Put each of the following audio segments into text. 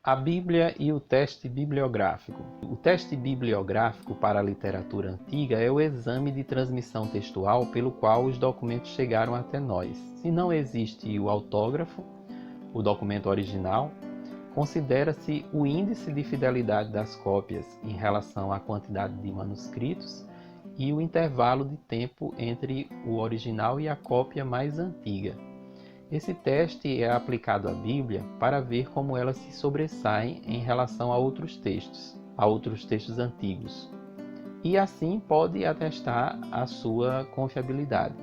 A Bíblia e o teste bibliográfico. O teste bibliográfico para a literatura antiga é o exame de transmissão textual pelo qual os documentos chegaram até nós. Se não existe o autógrafo, o documento original, considera-se o índice de fidelidade das cópias em relação à quantidade de manuscritos e o intervalo de tempo entre o original e a cópia mais antiga. Esse teste é aplicado à Bíblia para ver como ela se sobressai em relação a outros textos antigos, e assim pode atestar a sua confiabilidade.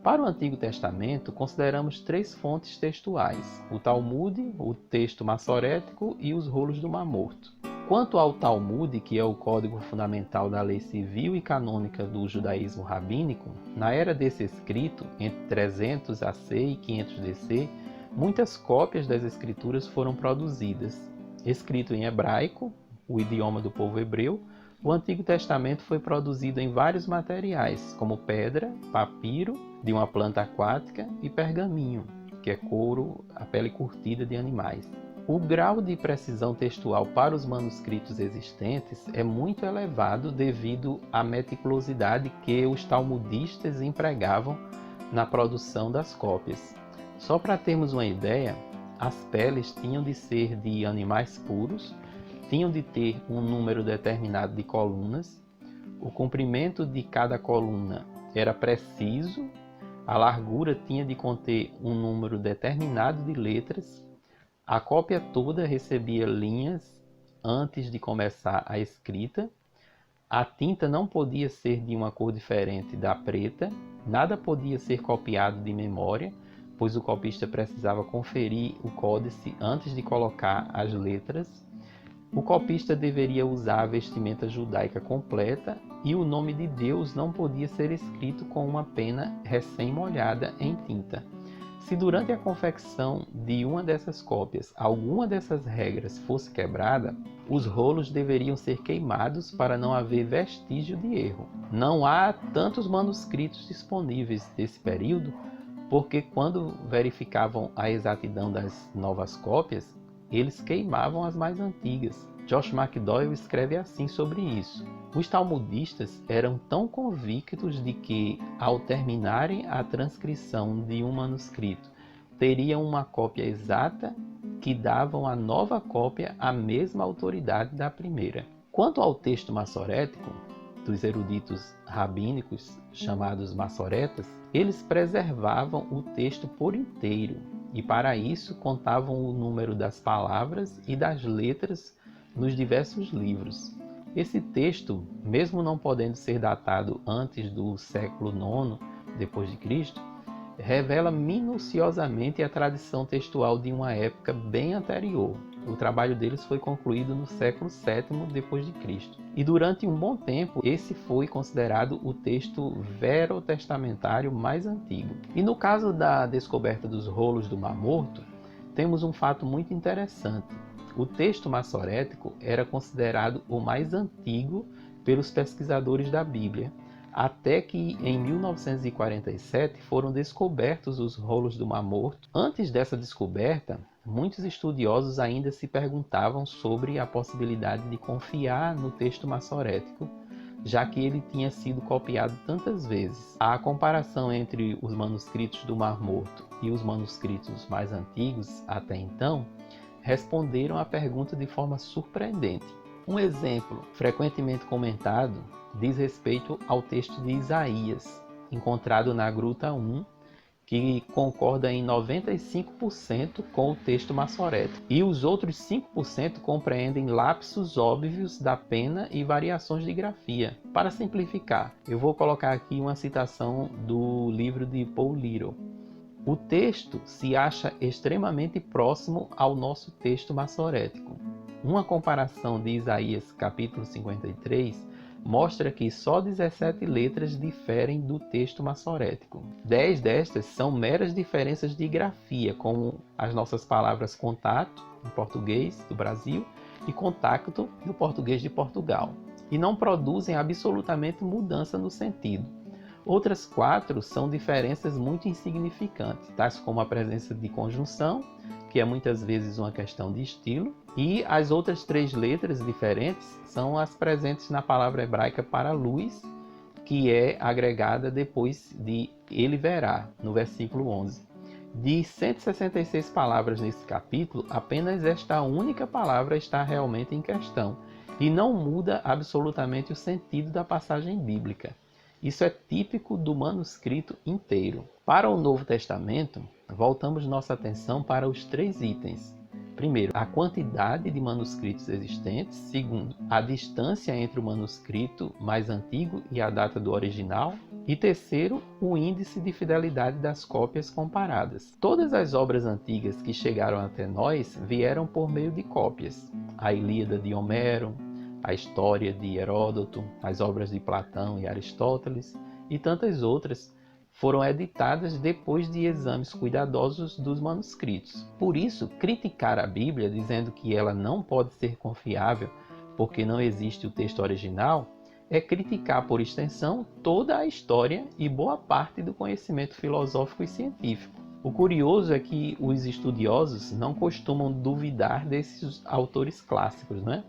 Para o Antigo Testamento, consideramos 3 fontes textuais: o Talmude, o texto massorético e os rolos do Mar Morto. Quanto ao Talmude, que é o código fundamental da lei civil e canônica do judaísmo rabínico, na era desse escrito, entre 300 AC e 500 DC, muitas cópias das escrituras foram produzidas. Escrito em hebraico, o idioma do povo hebreu, o Antigo Testamento foi produzido em vários materiais, como pedra, papiro, de uma planta aquática, e pergaminho, que é couro, a pele curtida de animais. O grau de precisão textual para os manuscritos existentes é muito elevado devido à meticulosidade que os talmudistas empregavam na produção das cópias. Só para termos uma ideia, as peles tinham de ser de animais puros, tinham de ter um número determinado de colunas, o comprimento de cada coluna era preciso, a largura tinha de conter um número determinado de letras, a cópia toda recebia linhas antes de começar a escrita, a tinta não podia ser de uma cor diferente da preta, nada podia ser copiado de memória, pois o copista precisava conferir o códice antes de colocar as letras. O copista deveria usar a vestimenta judaica completa e o nome de Deus não podia ser escrito com uma pena recém-molhada em tinta. Se durante a confecção de uma dessas cópias alguma dessas regras fosse quebrada, os rolos deveriam ser queimados para não haver vestígio de erro. Não há tantos manuscritos disponíveis desse período, porque quando verificavam a exatidão das novas cópias, eles queimavam as mais antigas. Josh McDowell escreve assim sobre isso. Os talmudistas eram tão convictos de que, ao terminarem a transcrição de um manuscrito, teriam uma cópia exata que davam à nova cópia a mesma autoridade da primeira. Quanto ao texto massorético, dos eruditos rabínicos, chamados massoretas, eles preservavam o texto por inteiro e, para isso, contavam o número das palavras e das letras nos diversos livros. Esse texto, mesmo não podendo ser datado antes do século IX depois de Cristo, revela minuciosamente a tradição textual de uma época bem anterior. O trabalho deles foi concluído no século VII depois de Cristo. E durante um bom tempo, esse foi considerado o texto verotestamentário mais antigo. E no caso da descoberta dos rolos do Mar Morto, temos um fato muito interessante. O texto massorético era considerado o mais antigo pelos pesquisadores da Bíblia, até que em 1947 foram descobertos os rolos do Mar Morto. Antes dessa descoberta, muitos estudiosos ainda se perguntavam sobre a possibilidade de confiar no texto massorético, já que ele tinha sido copiado tantas vezes. A comparação entre os manuscritos do Mar Morto e os manuscritos mais antigos até então responderam à pergunta de forma surpreendente. Um exemplo frequentemente comentado diz respeito ao texto de Isaías, encontrado na Gruta 1, que concorda em 95% com o texto massorético. E os outros 5% compreendem lapsos óbvios da pena e variações de grafia. Para simplificar, eu vou colocar aqui uma citação do livro de Paul Little. O texto se acha extremamente próximo ao nosso texto massorético. Uma comparação de Isaías capítulo 53 mostra que só 17 letras diferem do texto massorético. 10 destas são meras diferenças de grafia, como as nossas palavras contato, em português do Brasil, e contacto, no português de Portugal, e não produzem absolutamente mudança no sentido. Outras 4 são diferenças muito insignificantes, tais como a presença de conjunção, que é muitas vezes uma questão de estilo, e as outras 3 letras diferentes são as presentes na palavra hebraica para luz, que é agregada depois de ele verá, no versículo 11. De 166 palavras nesse capítulo, apenas esta única palavra está realmente em questão e não muda absolutamente o sentido da passagem bíblica. Isso é típico do manuscrito inteiro. Para o Novo Testamento, voltamos nossa atenção para os 3 itens. Primeiro, a quantidade de manuscritos existentes. Segundo, a distância entre o manuscrito mais antigo e a data do original. E terceiro, o índice de fidelidade das cópias comparadas. Todas as obras antigas que chegaram até nós vieram por meio de cópias. A Ilíada de Homero, a História de Heródoto, as obras de Platão e Aristóteles e tantas outras foram editadas depois de exames cuidadosos dos manuscritos. Por isso, criticar a Bíblia dizendo que ela não pode ser confiável porque não existe o texto original é criticar por extensão toda a história e boa parte do conhecimento filosófico e científico. O curioso é que os estudiosos não costumam duvidar desses autores clássicos, né?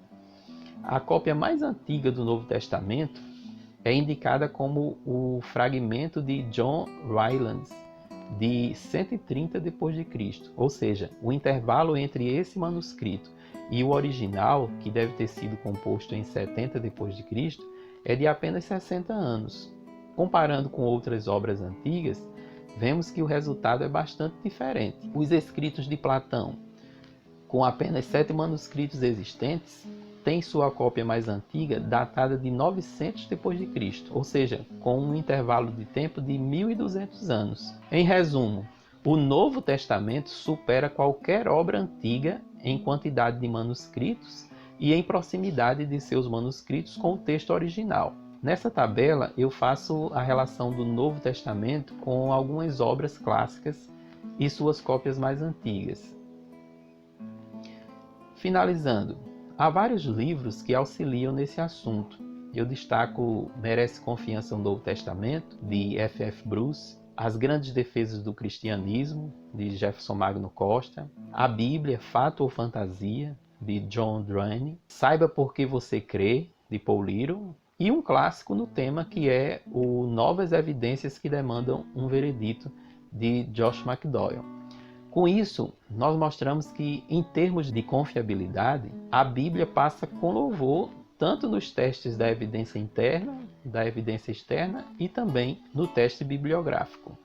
A cópia mais antiga do Novo Testamento é indicada como o fragmento de John Rylands, de 130 d.C., ou seja, o intervalo entre esse manuscrito e o original, que deve ter sido composto em 70 d.C., é de apenas 60 anos. Comparando com outras obras antigas, vemos que o resultado é bastante diferente. Os escritos de Platão, com apenas 7 manuscritos existentes, tem sua cópia mais antiga datada de 900 d.C., ou seja, com um intervalo de tempo de 1.200 anos. Em resumo, o Novo Testamento supera qualquer obra antiga em quantidade de manuscritos e em proximidade de seus manuscritos com o texto original. Nessa tabela eu faço a relação do Novo Testamento com algumas obras clássicas e suas cópias mais antigas. Finalizando, há vários livros que auxiliam nesse assunto. Eu destaco Merece Confiança no Novo Testamento, de F.F. Bruce, As Grandes Defesas do Cristianismo, de Jefferson Magno Costa, A Bíblia, Fato ou Fantasia, de John Drane, Saiba Por Que Você Crê, de Paul Little, e um clássico no tema que é o Novas Evidências que Demandam um Veredito, de Josh McDowell. Com isso, nós mostramos que, em termos de confiabilidade, a Bíblia passa com louvor tanto nos testes da evidência interna, da evidência externa e também no teste bibliográfico.